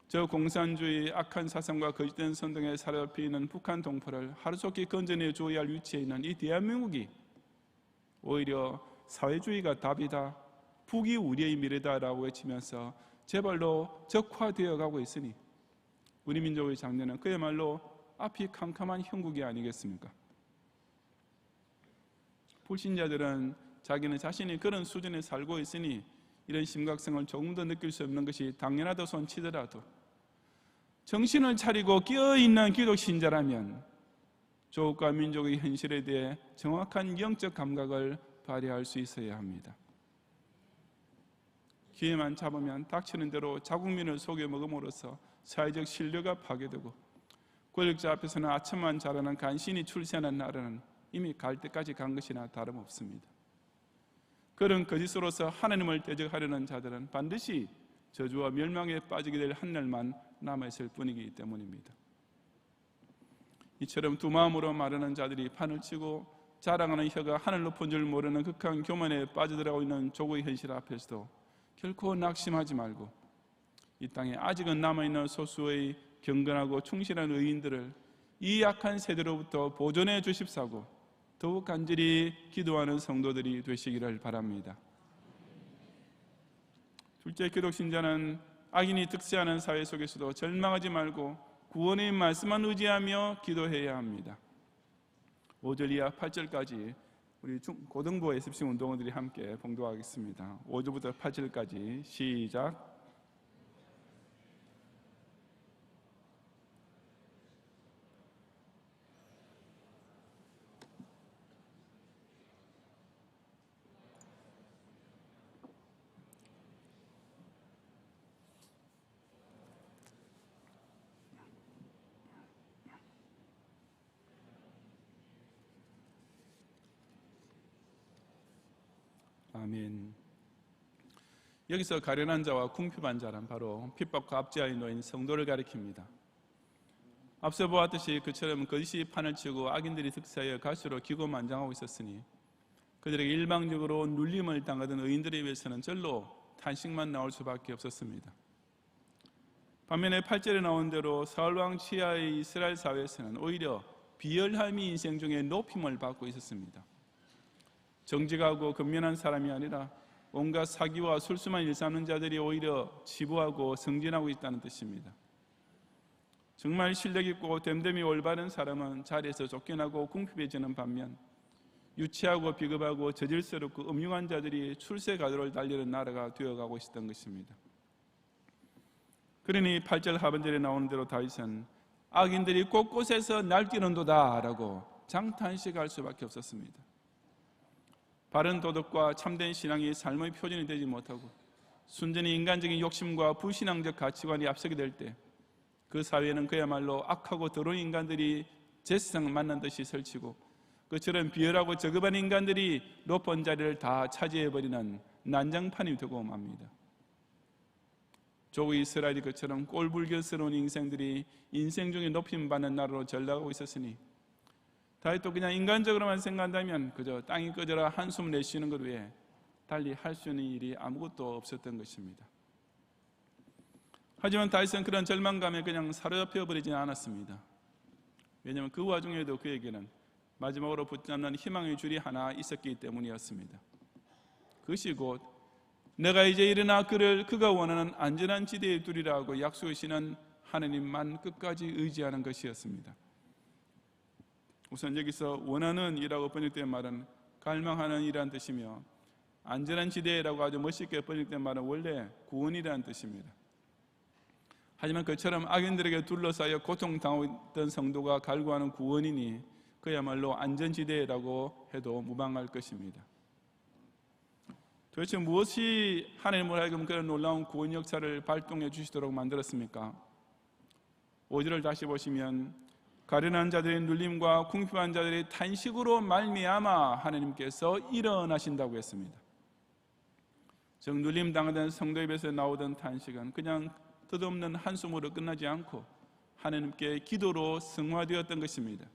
저 공산주의 악한 사상과 거짓된 선동에 사로잡혀 있는 북한 동포를 하루속히 건져내 주어야 할 위치에 있는 이 대한민국이 오히려 사회주의가 답이다, 북이 우리의 미래다라고 외치면서 제발로 적화되어 가고 있으니 우리 민족의 장래는 그야말로 앞이 캄캄한 형국이 아니겠습니까? 불신자들은 자기는 자신이 그런 수준에 살고 있으니 이런 심각성을 조금 더 느낄 수 없는 것이 당연하다 손치더라도, 정신을 차리고 깨어있는 기독 신자라면 조국과 민족의 현실에 대해 정확한 영적 감각을 발휘할 수 있어야 합니다. 기회만 잡으면 닥치는 대로 자국민을 속여 먹음으로써 사회적 신뢰가 파괴되고, 권력자 앞에서는 아첨만 잘하는 간신히 출세하는 나라는 이미 갈 때까지 간 것이나 다름없습니다. 그런 거짓으로서 하나님을 대적하려는 자들은 반드시 저주와 멸망에 빠지게 될 한 날만 남아있을 뿐이기 때문입니다. 이처럼 두 마음으로 말하는 자들이 판을 치고 자랑하는 혀가 하늘 높은 줄 모르는 극한 교만에 빠져들어가고 있는 조국의 현실 앞에서도 결코 낙심하지 말고, 이 땅에 아직은 남아있는 소수의 경건하고 충실한 의인들을 이 약한 세대로부터 보존해 주십사고 더욱 간절히 기도하는 성도들이 되시기를 바랍니다. 둘째, 기독 신자는 악인이 득세하는 사회 속에서도 절망하지 말고 구원의 말씀만 의지하며 기도해야 합니다. 5절 이하 8절까지 우리 고등부 SBC 운동원들이 함께 봉독하겠습니다. 5절부터 8절까지 시작. 아멘. 여기서 가련한 자와 궁핍한 자란 바로 핍박과 압제하에 놓인 성도를 가리킵니다. 앞서 보았듯이 그처럼 거짓이 판을 치고 악인들이 득세하여 갈수록 기고만장하고 있었으니 그들에게 일방적으로 눌림을 당하던 의인들에 비해서는 절로 탄식만 나올 수밖에 없었습니다. 반면에 8절에 나온 대로 사울왕 치하의 이스라엘 사회에서는 오히려 비열함이 인생 중에 높임을 받고 있었습니다. 정직하고 근면한 사람이 아니라 온갖 사기와 술수만 일삼는 자들이 오히려 치부하고 승진하고 있다는 뜻입니다. 정말 실력 있고 됨됨이 올바른 사람은 자리에서 쫓겨나고 궁핍해지는 반면 유치하고 비겁하고 저질스럽고 음흉한 자들이 출세 가도를 달리는 나라가 되어가고 있었던 것입니다. 그러니 8절 하반절에 나오는 대로 다윗은 악인들이 곳곳에서 날뛰는도다 라고 장탄식할 수밖에 없었습니다. 바른 도덕과 참된 신앙이 삶의 표준이 되지 못하고 순전히 인간적인 욕심과 불신앙적 가치관이 앞서게 될 때 그 사회는 그야말로 악하고 더러운 인간들이 제사상 만난 듯이 설치고, 그처럼 비열하고 저급한 인간들이 높은 자리를 다 차지해버리는 난장판이 되고 맙니다. 조국 이스라엘이 그처럼 꼴불견스러운 인생들이 인생 중에 높임받는 나라로 전락하고 있었으니 다윗도 그냥 인간적으로만 생각한다면 그저 땅이 꺼져라 한숨 내쉬는 것 외에 달리 할 수 있는 일이 아무것도 없었던 것입니다. 하지만 다윗은 그런 절망감에 그냥 사로잡혀 버리지는 않았습니다. 왜냐하면 그 와중에도 그에게는 마지막으로 붙잡는 희망의 줄이 하나 있었기 때문이었습니다. 그것이 곧 내가 이제 일어나 그가 원하는 안전한 지대에 두리라고 약속하시는 하나님만 끝까지 의지하는 것이었습니다. 우선 여기서 원하는 이라고 번역된 말은 갈망하는 이라는 뜻이며 안전한 지대라고 아주 멋있게 번역된 말은 원래 구원이라는 뜻입니다. 하지만 그처럼 악인들에게 둘러싸여 고통당하던 성도가 갈구하는 구원이니 그야말로 안전지대라고 해도 무방할 것입니다. 도대체 무엇이 하나님을 하여금 그런 놀라운 구원 역사를 발동해 주시도록 만들었습니까? 5절을 다시 보시면 가련한 자들의 눌림과 궁핍한 자들의 탄식으로 말미암아 하나님께서 일어나신다고 했습니다. 즉 눌림 당하던 성도 입에서 나오던 탄식은 그냥 뜻없는 한숨으로 끝나지 않고 하나님께 기도로 승화되었던 것입니다.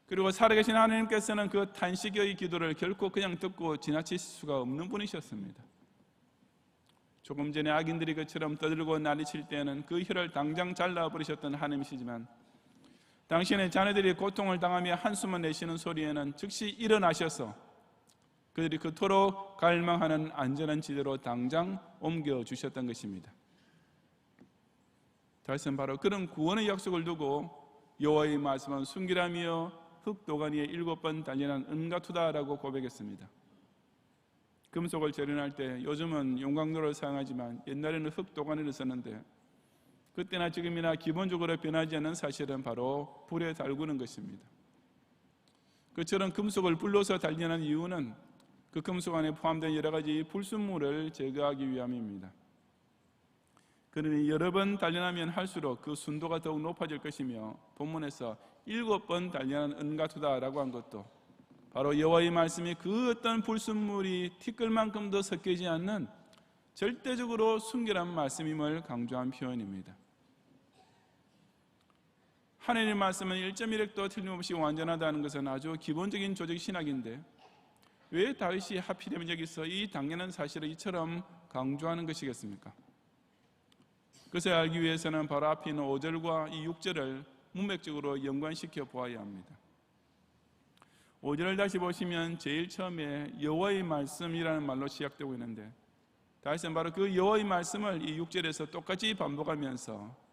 그리고 살아계신 하나님께서는 그 탄식의 기도를 결코 그냥 듣고 지나칠 수가 없는 분이셨습니다. 조금 전에 악인들이 그처럼 떠들고 난리칠 때는 그 혀를 당장 잘라버리셨던 하나님이시지만 당신의 자녀들이 고통을 당하며 한숨을 내쉬는 소리에는 즉시 일어나셔서 그들이 그토록 갈망하는 안전한 지대로 당장 옮겨주셨던 것입니다. 다윗은 바로 그런 구원의 약속을 두고 여호와의 말씀은 순결하며 흙도가니에 7번 단련한 은가투다라고 고백했습니다. 금속을 재련할 때 요즘은 용광로를 사용하지만 옛날에는 흙도가니를 썼는데 그때나 지금이나 기본적으로 변하지 않는 사실은 바로 불에 달구는 것입니다. 그처럼 금속을 불로서 단련한 이유는 그 금속 안에 포함된 여러 가지 불순물을 제거하기 위함입니다. 그러니 여러 번 단련하면 할수록 그 순도가 더욱 높아질 것이며 본문에서 7번 단련한 은가투다라고 한 것도 바로 여호와의 말씀이 그 어떤 불순물이 티끌만큼도 섞이지 않는 절대적으로 순결한 말씀임을 강조한 표현입니다. 하나님의 말씀은 1.1획도 틀림없이 완전하다는 것은 아주 기본적인 조직 신학인데 왜 다윗이 하필이면 여기서 이 당연한 사실을 이처럼 강조하는 것이겠습니까? 그것을 알기 위해서는 바로 앞에 있는 5절과 이 6절을 문맥적으로 연관시켜 보아야 합니다. 5절을 다시 보시면 제일 처음에 여호와의 말씀이라는 말로 시작되고 있는데 다윗은 바로 그 여호와의 말씀을 이 6절에서 똑같이 반복하면서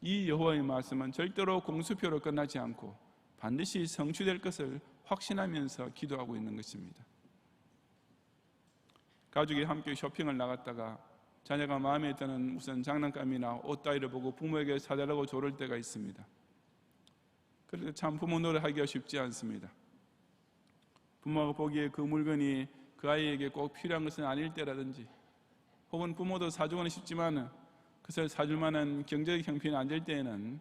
이 여호와의 말씀은 절대로 공수표로 끝나지 않고 반드시 성취될 것을 확신하면서 기도하고 있는 것입니다. 가족이 함께 쇼핑을 나갔다가 자녀가 마음에 드는 무슨 장난감이나 옷 따위를 보고 부모에게 사달라고 조를 때가 있습니다. 그런데 참 부모 노릇하기가 쉽지 않습니다. 부모가 보기에 그 물건이 그 아이에게 꼭 필요한 것은 아닐 때라든지 혹은 부모도 사주고는 싶지만 그것을 사줄 만한 경제적 형편이 안 될 때에는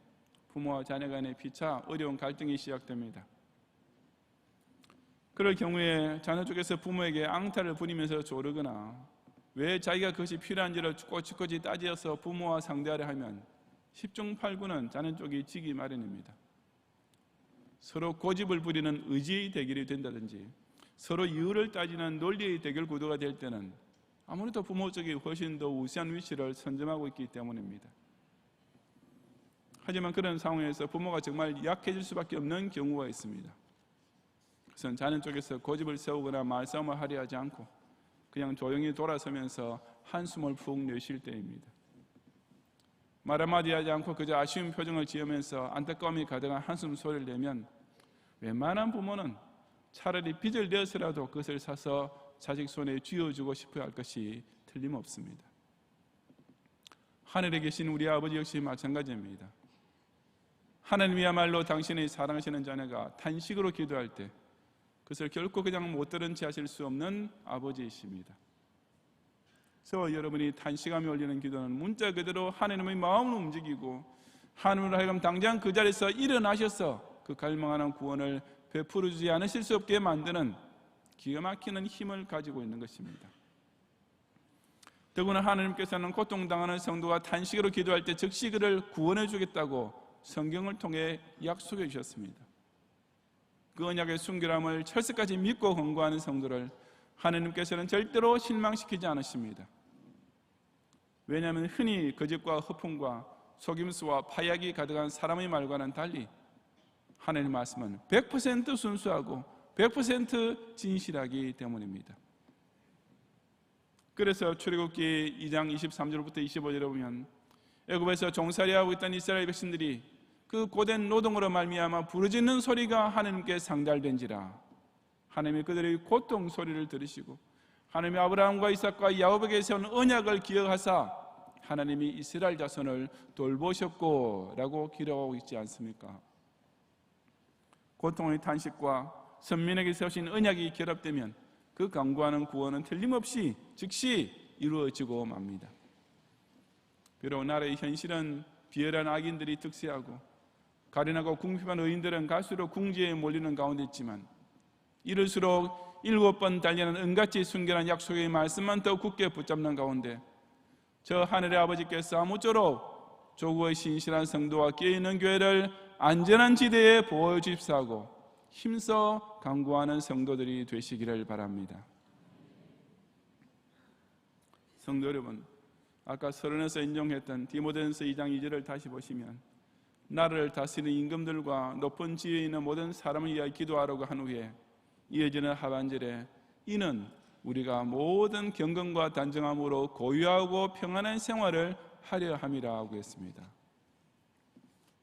부모와 자녀 간의 피차 어려운 갈등이 시작됩니다. 그럴 경우에 자녀 쪽에서 부모에게 앙탈을 부리면서 조르거나 왜 자기가 그것이 필요한지를 꼬치꼬치 따져서 부모와 상대하려 하면 10중 8구는 자녀 쪽이 지기 마련입니다. 서로 고집을 부리는 의지의 대결이 된다든지 서로 이유를 따지는 논리의 대결 구도가 될 때는 아무래도 부모 쪽이 훨씬 더 우세한 위치를 선점하고 있기 때문입니다. 하지만 그런 상황에서 부모가 정말 약해질 수밖에 없는 경우가 있습니다. 그것은 자녀 쪽에서 고집을 세우거나 말싸움을 하려 하지 않고 그냥 조용히 돌아서면서 한숨을 푹 내쉴 때입니다. 말 한마디 하지 않고 그저 아쉬운 표정을 지으면서 안타까움이 가득한 한숨 소리를 내면 웬만한 부모는 차라리 빚을 내서라도 그것을 사서 자식 손에 쥐어주고 싶어 할 것이 틀림없습니다. 하늘에 계신 우리 아버지 역시 마찬가지입니다. 하나님이야말로 당신의 사랑하시는 자녀가 탄식으로 기도할 때 그것을 결코 그냥 못 들은 채 하실 수 없는 아버지이십니다. 그래서 여러분이 탄식하며 올리는 기도는 문자 그대로 하나님의 마음을 움직이고 하나님으로 하여금 당장 그 자리에서 일어나셔서 그 갈망하는 구원을 베풀어 주지 않으실 수 없게 만드는 기가 막히는 힘을 가지고 있는 것입니다. 더구나 하나님께서는 고통당하는 성도가 탄식으로 기도할 때 즉시 그를 구원해 주겠다고 성경을 통해 약속해 주셨습니다. 그 언약의 순결함을 철석까지 믿고 권고하는 성도를 하나님께서는 절대로 실망시키지 않으십니다. 왜냐하면 흔히 거짓과 허풍과 속임수와 파약이 가득한 사람의 말과는 달리 하나님의 말씀은 100% 순수하고 100% 진실하기 때문입니다. 그래서 출애굽기 2장 23절부터 25절에 보면 애굽에서 종살이하고 있던 이스라엘 백성들이 그 고된 노동으로 말미암아 부르짖는 소리가 하나님께 상달된지라. 하나님이 그들의 고통 소리를 들으시고 하나님이 아브라함과 이삭과 야곱에게 세운 언약을 기억하사 하나님이 이스라엘 자손을 돌보셨고 라고 기록하고 있지 않습니까? 고통의 탄식과 선민에게 세우신 언약이 결합되면 그 강구하는 구원은 틀림없이 즉시 이루어지고 맙니다. 비록 나라의 현실은 비열한 악인들이 득세하고 가련하고 궁핍한 의인들은 갈수록 궁지에 몰리는 가운데 있지만 이럴수록 7번 달리는 은같이 순결한 약속의 말씀만 더 굳게 붙잡는 가운데 저 하늘의 아버지께서 아무쪼록 조국의 신실한 성도와 깨어있는 교회를 안전한 지대에 보호 주십사하고 힘써 강구하는 성도들이 되시기를 바랍니다. 성도 여러분, 아까 서론에서 인용했던 디모데전서 2장 2절을 다시 보시면 나라를 다스리는 임금들과 높은 지위에 있는 모든 사람을 위하여 기도하라고 한 후에 이어지는 하반절에 이는 우리가 모든 경건과 단정함으로 고유하고 평안한 생활을 하려 함이라 하고 했습니다.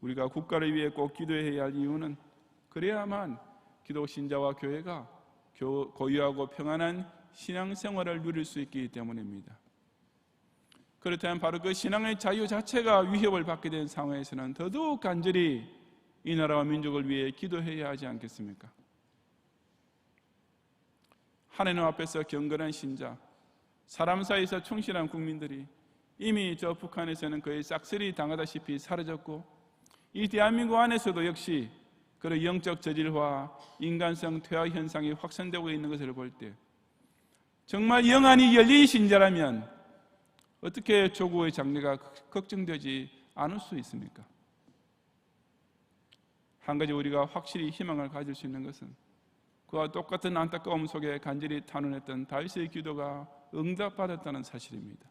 우리가 국가를 위해 꼭 기도해야 할 이유는 그래야만 기독 신자와 교회가 고유하고 평안한 신앙생활을 누릴 수 있기 때문입니다. 그렇다면 바로 그 신앙의 자유 자체가 위협을 받게 된 상황에서는 더더욱 간절히 이 나라와 민족을 위해 기도해야 하지 않겠습니까? 하나님 앞에서 경건한 신자, 사람 사이에서 충실한 국민들이 이미 저 북한에서는 거의 싹쓸이 당하다시피 사라졌고 이 대한민국 안에서도 역시 그런 영적 저질화, 인간성 퇴화 현상이 확산되고 있는 것을 볼 때 정말 영안이 열린 신자라면 어떻게 조국의 장래가 걱정되지 않을 수 있습니까? 한 가지 우리가 확실히 희망을 가질 수 있는 것은 그와 똑같은 안타까움 속에 간절히 탄원했던 다윗의 기도가 응답받았다는 사실입니다.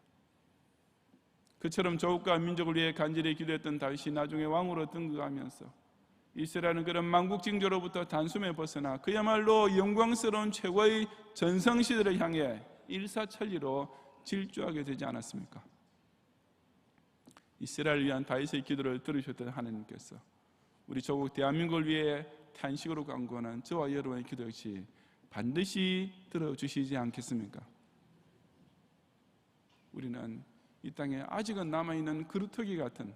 그처럼 조국과 민족을 위해 간절히 기도했던 다윗이 나중에 왕으로 등극하면서 이스라엘은 그런 만국징조로부터 단숨에 벗어나 그야말로 영광스러운 최고의 전성시대를 향해 일사천리로 질주하게 되지 않았습니까? 이스라엘을 위한 다윗의 기도를 들으셨던 하나님께서 우리 조국 대한민국을 위해 탄식으로 간구하는 저와 여러분의 기도 역시 반드시 들어주시지 않겠습니까? 우리는 이 땅에 아직은 남아있는 그루터기 같은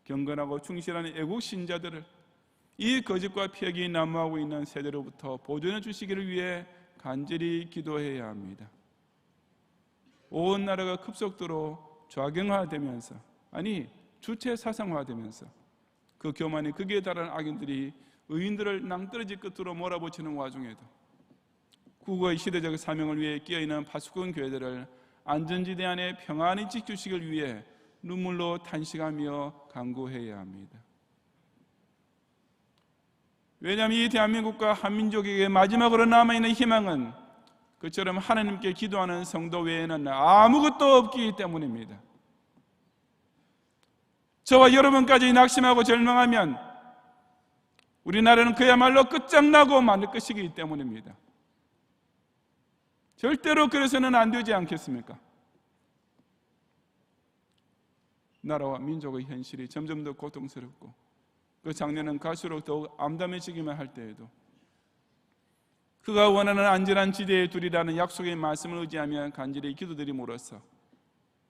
경건하고 충실한 애국 신자들을 이 거짓과 폐역이 난무하고 있는 세대로부터 보존해 주시기를 위해 간절히 기도해야 합니다. 온 나라가 급속도로 좌경화되면서, 아니 주체 사상화되면서 그 교만이 극에 달한 악인들이 의인들을 낭떠러지 끝으로 몰아붙이는 와중에도 국가의 시대적 사명을 위해 끼어있는 파수꾼 교회들을 안전지대 안에 평안히 지켜주시길 위해 눈물로 탄식하며 간구해야 합니다. 왜냐하면 이 대한민국과 한민족에게 마지막으로 남아있는 희망은 그처럼 하나님께 기도하는 성도 외에는 아무것도 없기 때문입니다. 저와 여러분까지 낙심하고 절망하면 우리나라는 그야말로 끝장나고 마늘 것이기 때문입니다. 절대로 그래서는 안 되지 않겠습니까? 나라와 민족의 현실이 점점 더 고통스럽고 그 장래는 갈수록 더욱 암담해지기만 할 때에도 그가 원하는 안전한 지대에 두리라는 약속의 말씀을 의지하며 간절히 기도드림으로써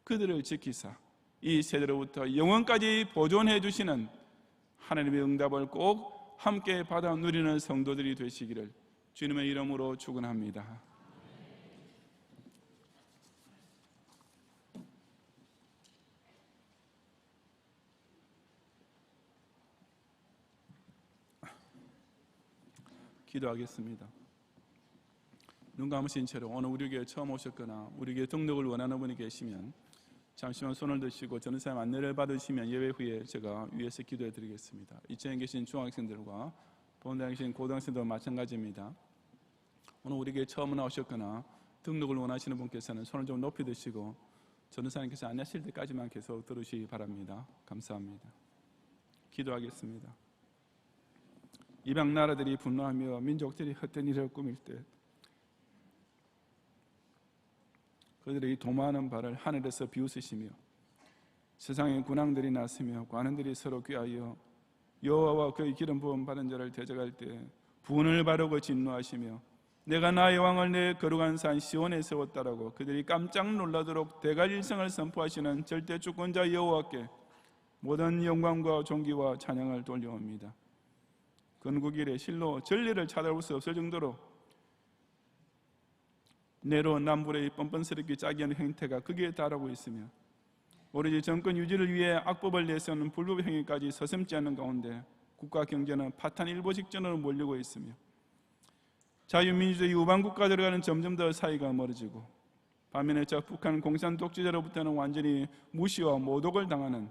그들을 지키사 이 세대로부터 영원까지 보존해 주시는 하나님의 응답을 꼭 함께 받아 누리는 성도들이 되시기를 주님의 이름으로 축원합니다. 기도하겠습니다. 눈 감으신 채로 오늘 우리에게 처음 오셨거나 우리에게 등록을 원하는 분이 계시면 잠시만 손을 드시고 전도사님 안내를 받으시면 예배 후에 제가 위에서 기도해 드리겠습니다. 이쪽에 계신 중학생들과 본당에 계신 고등학생들과 마찬가지입니다. 오늘 우리에게 처음 나오셨거나 등록을 원하시는 분께서는 손을 좀 높이 드시고 전도사님께서 안내하실 때까지만 계속 들으시기 바랍니다. 감사합니다. 기도하겠습니다. 이방 나라들이 분노하며 민족들이 헛된 일을 꾸밀 때 그들이 도모하는 바를 하늘에서 비웃으시며 세상의 군왕들이 났으며 관원들이 서로 꾀하여 여호와와 그의 기름 부음 받은 자를 대적할 때 분을 바르고 진노하시며 내가 나의 왕을 내 거룩한 산 시온에 세웠다라고 그들이 깜짝 놀라도록 대갈일성을 선포하시는 절대 주권자 여호와께 모든 영광과 존귀와 찬양을 돌려옵니다. 건국일에 실로 진리를 찾아올 수 없을 정도로 내로남불의 뻔뻔스럽게 짜기하는 행태가 극에 달하고 있으며 오로지 정권 유지를 위해 악법을 내세우는 불법 행위까지 서슴지 않는 가운데 국가 경제는 파탄일보 직전으로 몰리고 있으며 자유민주주의 우방 국가들과는 점점 더 사이가 멀어지고 반면에 저 북한 공산 독재자로부터는 완전히 무시와 모독을 당하는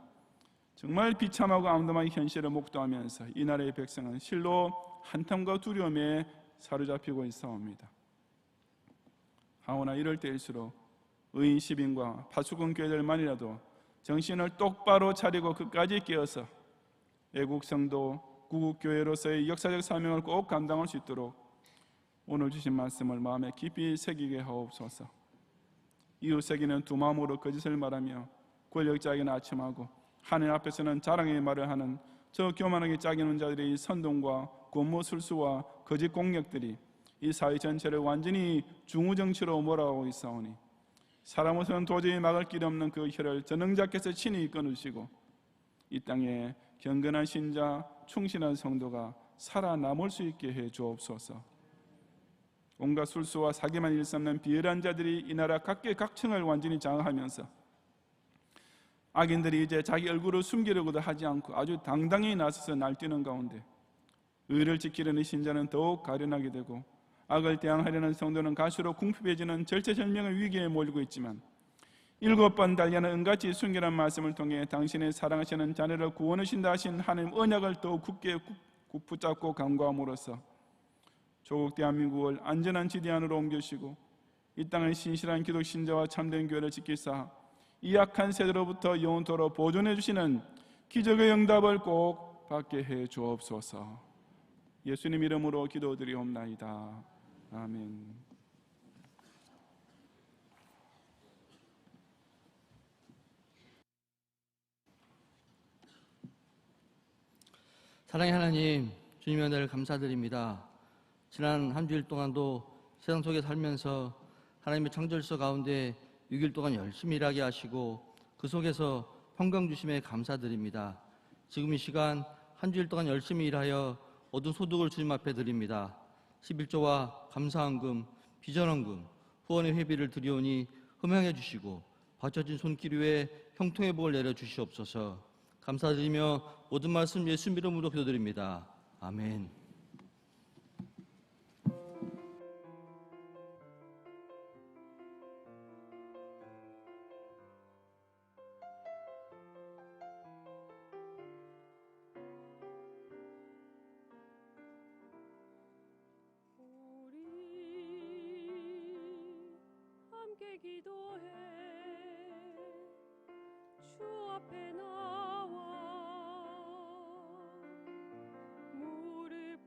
정말 비참하고 암담한 현실을 목도하면서 이 나라의 백성은 실로 한탄과 두려움에 사로잡히고 있사옵니다. 하오나 이럴 때일수록 의인 시민과 파수꾼 교회들만이라도 정신을 똑바로 차리고 끝까지 깨어서 애국 성도 구국 교회로서의 역사적 사명을 꼭 감당할 수 있도록 오늘 주신 말씀을 마음에 깊이 새기게 하옵소서. 이웃에게는 두 마음으로 거짓을 말하며 권력자에게는 아첨하고 하늘 앞에서는 자랑의 말을 하는 저 교만하게 짜기는 자들의 선동과 권모술수와 거짓 공력들이 이 사회 전체를 완전히 중우정치로 몰아가고 있사오니 사람으로서는 도저히 막을 길 없는 그 혀를 전능자께서 친히 끊으시고 이 땅에 경건한 신자, 충실한 성도가 살아남을 수 있게 해 주옵소서. 온갖 술수와 사기만 일삼는 비열한 자들이 이 나라 각계각층을 완전히 장악하면서 악인들이 이제 자기 얼굴을 숨기려고도 하지 않고 아주 당당히 나서서 날뛰는 가운데 의를 지키려는 신자는 더욱 가련하게 되고 악을 대항하려는 성도는 갈수록 궁핍해지는 절체절명의 위기에 몰리고 있지만 7번 달려는 은같이 순결한 말씀을 통해 당신의 사랑하시는 자녀를 구원하신다 하신 하나님 언약을 더욱 굳게 붙잡고 간구함으로써 조국 대한민국을 안전한 지대 안으로 옮기시고 이 땅의 신실한 기독 신자와 참된 교회를 지키사 이 악한 세대로부터 영원토록 보존해 주시는 기적의 응답을 꼭 받게 해 주옵소서. 예수님 이름으로 기도드리옵나이다. 아멘. 사랑의 하나님, 주님의 은혜를 감사드립니다. 지난 한 주일 동안도 세상 속에 살면서 하나님의 창조질서 가운데 6일 동안 열심히 일하게 하시고 그 속에서 평강 주심에 감사드립니다. 지금 이 시간 한 주일 동안 열심히 일하여 얻은 소득을 주님 앞에 드립니다. 11조와 감사헌금, 비전헌금, 후원의 회비를 드리오니 흠양해 주시고 받쳐진 손길 위에 형통의 복을 내려 주시옵소서. 감사드리며 모든 말씀 예수 이름으로 기도드립니다. 아멘. 기도해 주 앞에 나와 무릎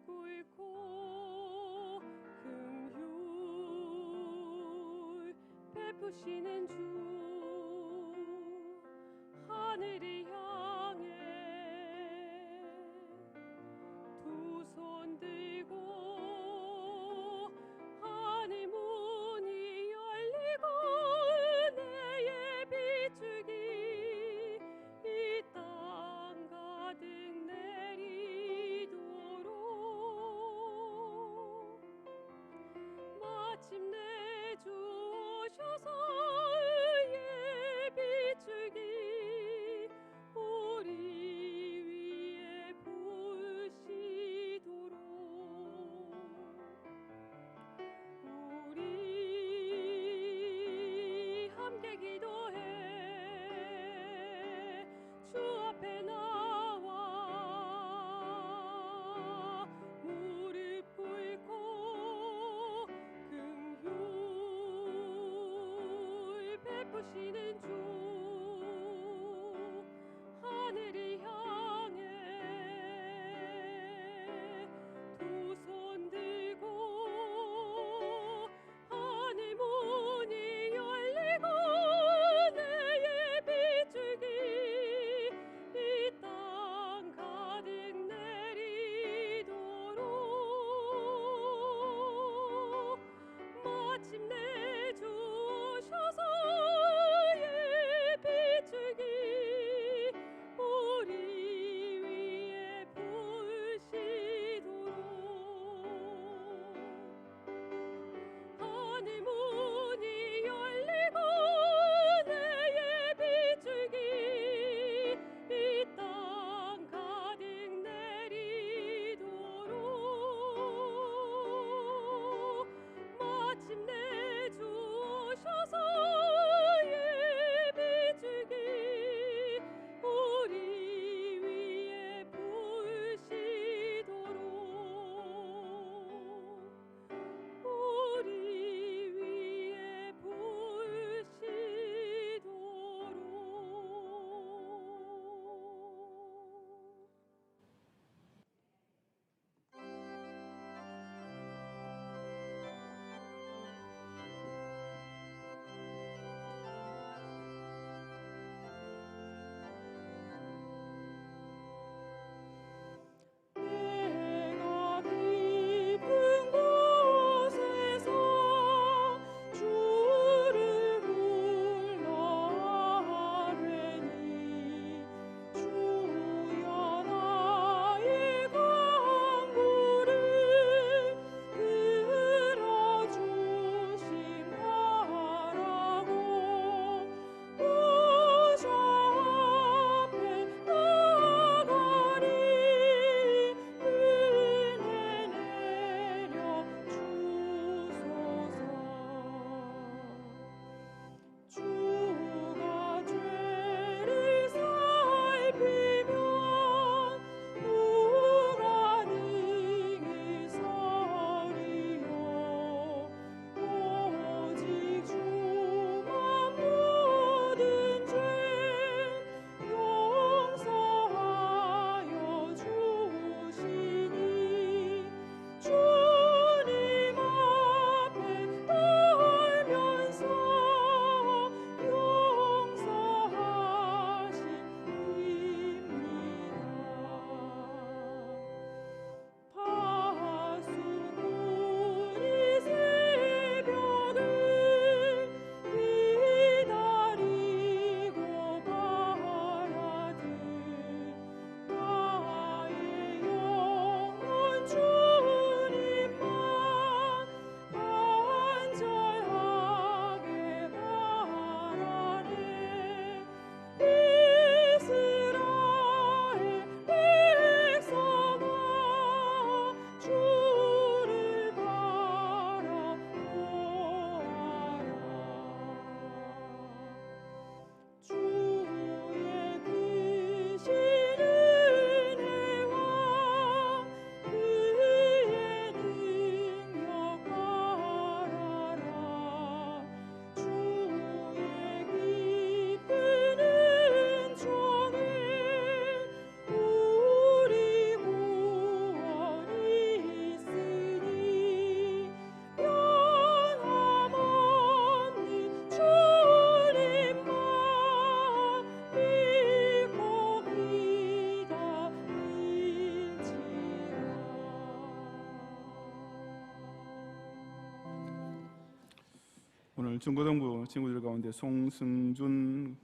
오늘 중고등부 친구들 가운데 송승준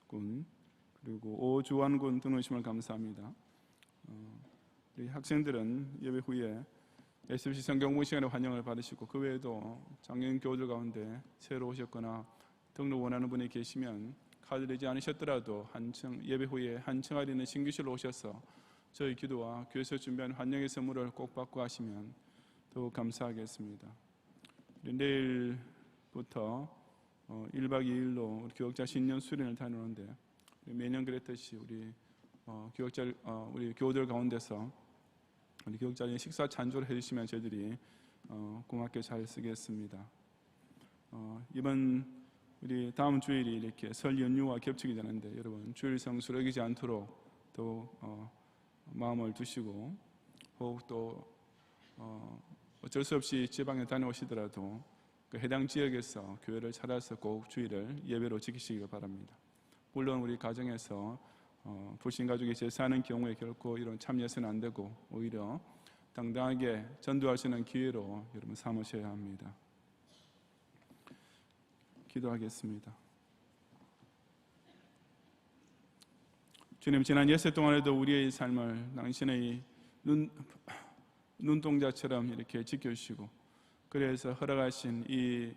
군 그리고 오주환 군 등록심을 감사합니다. 우리 학생들은 예배 후에 SBC 성경공부 시간에 환영을 받으시고 그 외에도 작년 교우들 가운데 새로 오셨거나 등록 원하는 분이 계시면 카드 내지 않으셨더라도 예배 후에 한층아리 있는 신규실로 오셔서 저희 기도와 교회에서 준비한 환영의 선물을 꼭 받고 하시면 더욱 감사하겠습니다. 내일부터 1박 2일로 우리 교역자 신년 수련을 다녀오는데 매년 그랬듯이 우리 우리 교우들 가운데서 우리 교역자님 식사 찬조를 해주시면 저희들이 고맙게 잘 쓰겠습니다. 이번 우리 다음 주일이 이렇게 설 연휴와 겹치게 되는데 여러분 주일 성수를 어기지 않도록 또 마음을 두시고 혹 또 어쩔 수 없이 지방에 다녀오시더라도 그 해당 지역에서 교회를 찾아서 꼭 주일을 예배로 지키시기 바랍니다. 물론 우리 가정에서 불신 가족이 제사하는 경우에 결코 이런 참여해서는 안 되고 오히려 당당하게 전도할 수 있는 기회로 여러분 삼으셔야 합니다. 기도하겠습니다. 주님, 지난 예세 동안에도 우리의 삶을 당신의 눈동자처럼 이렇게 지켜주시고 그래서 허락하신 이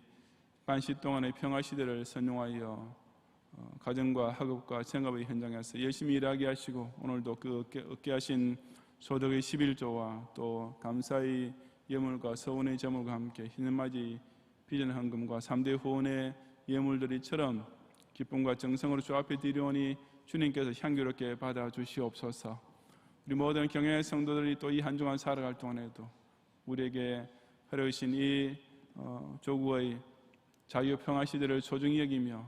반시 동안의 평화시대를 선용하여 가정과 학업과 생업의 현장에서 열심히 일하게 하시고 오늘도 그 얻게 하신 소득의 11조와 또 감사의 예물과 서운의 제물과 함께 희년맞이 비전 헌금과 3대 후원의 예물들이처럼 기쁨과 정성으로 주 앞에 드리오니 주님께서 향기롭게 받아주시옵소서. 우리 모든 경외의 성도들이 또 이 한 주간 살아갈 동안에도 우리에게 허락하신 이 조국의 자유 평화 시대를 소중히 여기며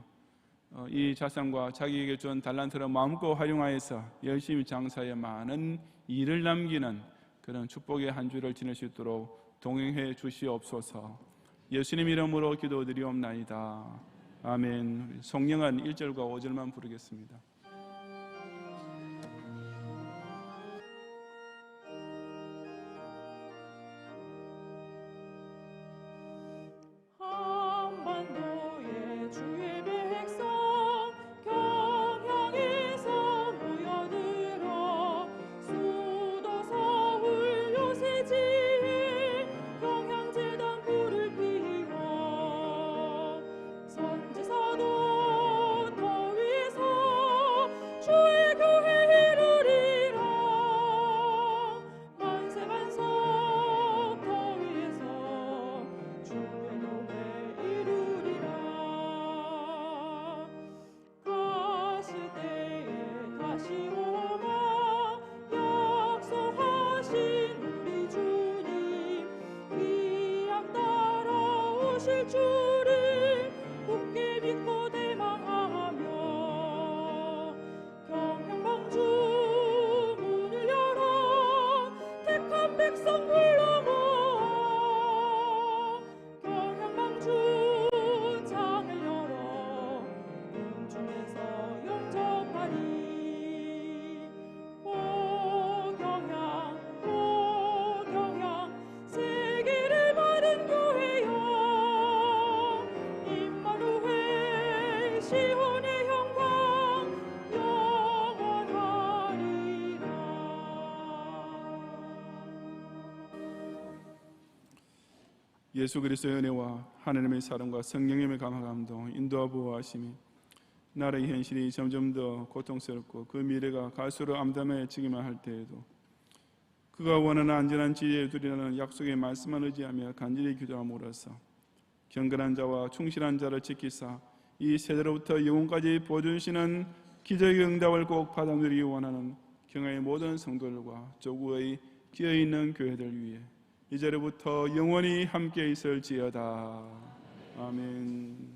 이 자산과 자기에게 준 달란트를 마음껏 활용하여서 열심히 장사해 많은 일을 남기는 그런 축복의 한 주를 지낼 수 있도록 동행해 주시옵소서. 예수님 이름으로 기도드리옵나이다. 아멘. 성령은 1절과 5절만 부르겠습니다. 한반도의 주의 백성 경향에서 모여들어 수도 서울 요새지에 경향재단 불을 피워 선지서도 더 위에서 주의 교회 이루리라 만세만석 더 위에서 주의 교회 이루리라 가시때에 다시 오마 약속하신 우리 주님 위암 따라오실 줄을 굳게 믿고 대망하며 경향방주 문을 열어 택한 백성 불러 모아 경향방주 창을 열어 공중에서 영접하리 오 경향 세계를 받은 교회여 임마누엘 시온의 영광 영원하리라. 예수 그리스도의 은혜와 하나님의 사랑과 성령님의 감화 감동 인도와 보호하심이 나라의 현실이 점점 더 고통스럽고 그 미래가 갈수록 암담해지기만 할 때에도 그가 원하는 안전한 지혜에 두리라는 약속의 말씀만 의지하며 간절히 기도함으로써 경건한 자와 충실한 자를 지키사 이 세대로부터 영혼까지 보존시는 기적의 응답을 꼭 받아 누리기 원하는 경외의 모든 성도들과 조국의 끼어있는 교회들 위해 이제로부터 영원히 함께 있을지어다. 아멘.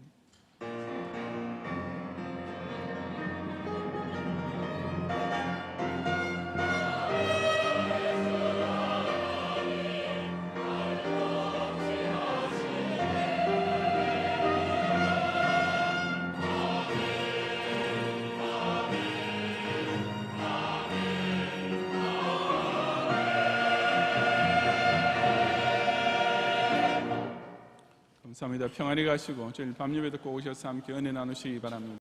감사합니다. 평안히 가시고 저희 밤 예배도 꼭 오셔서 함께 은혜 나누시기 바랍니다.